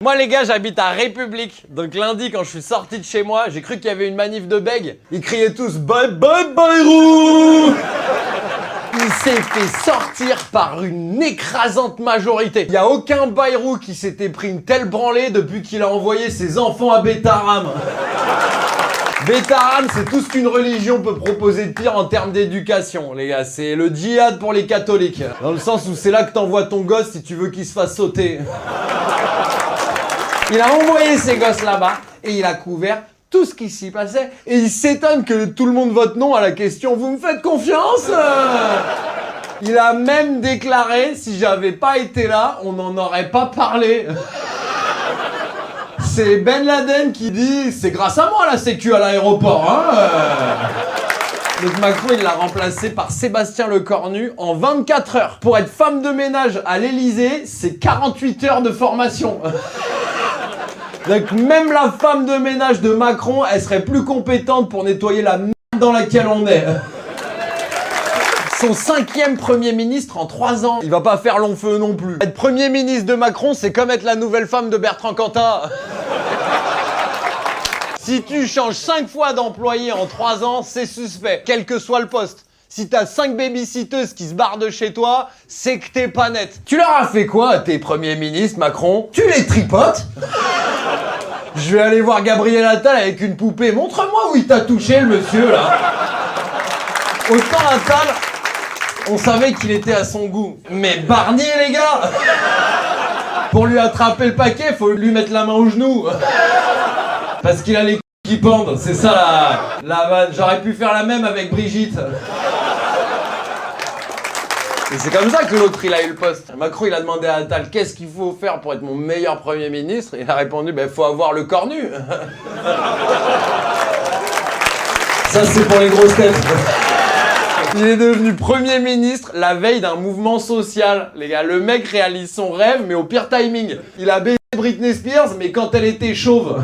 Moi les gars, j'habite à République. Donc lundi quand je suis sorti de chez moi, j'ai cru qu'il y avait une manif de bègues. Ils criaient tous bye bye Bayrou. Il s'est fait sortir par une écrasante majorité. Il n'y a aucun Bayrou qui s'était pris une telle branlée depuis qu'il a envoyé ses enfants à Betaram. Betaram, c'est tout ce qu'une religion peut proposer de pire en termes d'éducation, les gars. C'est le djihad pour les catholiques. Dans le sens où c'est là que t'envoies ton gosse si tu veux qu'il se fasse sauter. Il a envoyé ses gosses là-bas et il a couvert tout ce qui s'y passait. Et il s'étonne que tout le monde vote non à la question « Vous me faites confiance ?» Il a même déclaré « Si j'avais pas été là, on n'en aurait pas parlé. » C'est Ben Laden qui dit « C'est grâce à moi la sécu à l'aéroport, hein ?» Donc Macron, il l'a remplacé par Sébastien Lecornu en 24 heures. Pour être femme de ménage à l'Elysée, c'est 48 heures de formation. Donc même la femme de ménage de Macron, elle serait plus compétente pour nettoyer la merde dans laquelle on est. Son 5e Premier ministre en 3 ans. Il va pas faire long feu non plus. Être Premier ministre de Macron, c'est comme être la nouvelle femme de Bertrand Cantat. Si tu changes 5 fois d'employé en 3 ans, c'est suspect, quel que soit le poste. Si t'as 5 babysitteuses qui se barrent de chez toi, c'est que t'es pas net. Tu leur as fait quoi à tes premiers ministres, Macron? Tu les tripotes? Je vais aller voir Gabriel Attal avec une poupée. Montre-moi où il t'a touché, le monsieur, là. Autant Attal, on savait qu'il était à son goût. Mais Barnier, les gars! Pour lui attraper le paquet, faut lui mettre la main au genou. Parce qu'il a les qui pendent, c'est ça la vanne. J'aurais pu faire la même avec Brigitte. Et c'est comme ça que l'autre il a eu le poste. Macron il a demandé à Attal qu'est-ce qu'il faut faire pour être mon meilleur Premier ministre. Il a répondu faut avoir le cornu. Ça c'est pour les grosses têtes. Il est devenu Premier ministre la veille d'un mouvement social. Les gars, le mec réalise son rêve mais au pire timing. Il a baisé Britney Spears mais quand elle était chauve.